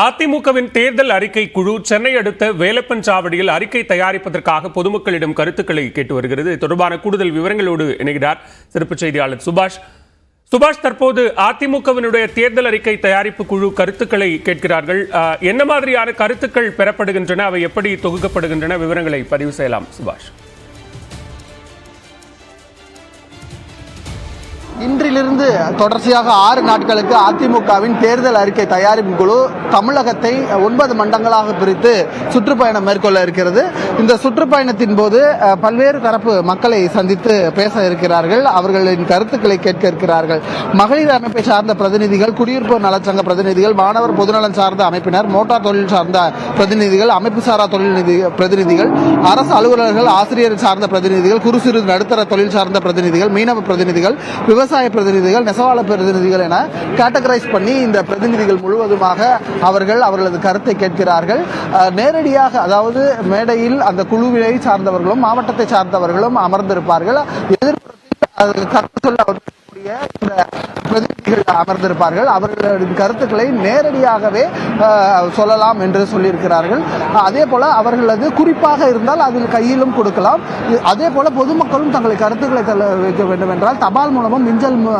அதிமுகவின் தேர்தல் அறிக்கை குழு சென்னை அடுத்த வேலப்பஞ்சாவடியில் அறிக்கை தயாரிப்பதற்காக பொதுமக்களிடம் கருத்துக்களை கேட்டு வருகிறது. தொடர்பான கூடுதல் விவரங்களோடு இணைகிறார் சிறப்பு செய்தியாளர் சுபாஷ். தற்போது அதிமுகவினுடைய தேர்தல் அறிக்கை தயாரிப்பு குழு கருத்துக்களை கேட்கிறார்கள். என்ன மாதிரியான கருத்துக்கள் பெறப்படுகின்றன, அவை எப்படி தொகுக்கப்படுகின்றன, விவரங்களை பதிவு செய்யலாம் சுபாஷ். இன்றிலிருந்து தொடர்ச்சியாக 6 நாட்களுக்கு அதிமுகவின் தேர்தல் அறிக்கை தயாரிப்பு குழு தமிழகத்தை 9 மண்டலங்களாக பிரித்து சுற்றுப்பயணம் மேற்கொள்ள இருக்கிறது. இந்த சுற்றுப்பயணத்தின் போது பல்வேறு தரப்பு மக்களை சந்தித்து பேச இருக்கிறார்கள். அவர்களின் கருத்துக்களை கேட்க இருக்கிறார்கள். மகளிர் அமைப்பை சார்ந்த பிரதிநிதிகள், குடியிருப்பு நலச்சங்க பிரதிநிதிகள், மாணவர் பொதுநலன் சார்ந்த அமைப்பினர், மோட்டார் தொழில் சார்ந்த பிரதிநிதிகள், அமைப்பு சாரா தொழில் பிரதிநிதிகள், அரசு அலுவலர்கள், ஆசிரியர் சார்ந்த பிரதிநிதிகள், குறு சிறு நடுத்தர தொழில் சார்ந்த பிரதிநிதிகள், மீனவ பிரதிநிதிகள், விவசாய பிரதிநிதிகள், நெசவாள பிரதிநிதிகள் என கேட்டகரைஸ் பண்ணி இந்த பிரதிநிதிகள் முழுவதுமாக அவர்களது கருத்தை கேட்கிறார்கள். நேரடியாக, அதாவது மேடையில் அந்த குழுவினை சார்ந்தவர்களும் மாவட்டத்தை சார்ந்தவர்களும் அமர்ந்திருப்பார்கள். எதிர்ப்புறத்தில் கருத்து சொல்ல இந்த பிரதிநிதிகள் அமர்ந்திருப்பார்கள். அவர்களின் கருத்துக்களை நேரடியாகவே சொல்லலாம் என்று சொல்லியிருக்கிறார்கள். அதே போல அவர்களது குறிப்பாக இருந்தால் அதில் கையிலும் கொடுக்கலாம். அதே போல பொதுமக்களும் தங்களை கருத்துக்களை வைக்க வேண்டும் என்றால் தபால் மூலமும்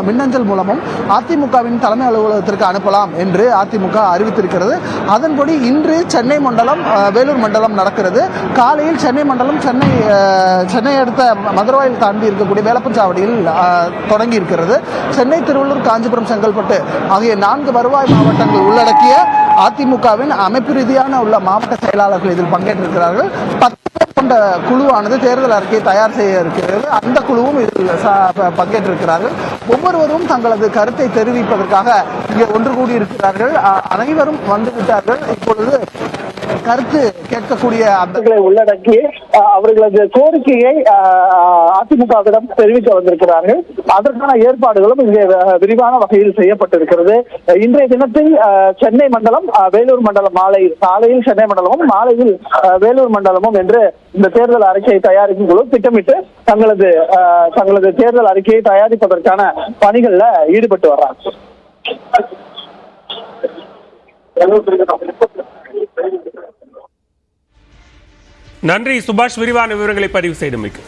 மின்னஞ்சல் மூலமும் அதிமுகவின் தலைமை அலுவலகத்திற்கு அனுப்பலாம் என்று அதிமுக அறிவித்திருக்கிறது. அதன்படி இன்று சென்னை மண்டலம், வேலூர் மண்டலம் நடக்கிறது. காலையில் சென்னை மண்டலம் சென்னை அடுத்த மதுரவாயில் தாண்டி இருக்கக்கூடிய வேலப்பஞ்சாவடியில் தொடங்கி இருக்கிறது. சென்னை, திருவள்ளூர், காஞ்சிபுரம், செங்கல்பட்டு ஆகிய 4 வருவாய் மாவட்டங்கள் உள்ளடக்கிய அதிமுகவின் அமைப்பு ரீதியான உள்ள மாவட்ட செயலாளர்கள் இதில் பங்கேற்றிருக்கிறார்கள். 10 பேர் கொண்ட குழுவானது தேர்தல் அறிக்கையை தயார் செய்ய இருக்கிறது. அந்த குழுவும் இதில் பங்கேற்றிருக்கிறார்கள். ஒவ்வொருவரும் தங்களது கருத்தை தெரிவிப்பதற்காக இங்கே ஒன்று கூடியிருக்கிறார்கள். அனைவரும் வந்துவிட்டார்கள். இப்பொழுது கருத்து கேட்கக்கூடிய அந்தங்களை உள்ளடக்கி அவர்களது கோரிக்கையை அதிமுகவிடம் தெரிவிக்க வந்திருக்கிறார்கள். அதற்கான ஏற்பாடுகளும் இங்கே விரிவான வகையில் செய்யப்பட்டிருக்கிறது. இன்றைய தினத்தில் சென்னை மண்டலம், வேலூர் மண்டலம், காலையில் சென்னை மண்டலமும் மாலையில் வேலூர் மண்டலமும் என்று இந்த தேர்தல் அறிக்கையை தயாரிக்கும் குழு திட்டமிட்டு தங்களது தேர்தல் அறிக்கையை தயாரிப்பதற்கான பணிகள்ல ஈடுபட்டு வர்றாங்க. நன்றி சுபாஷ், விரிவான விவரங்களை பதிவு செய்தமைக்கு.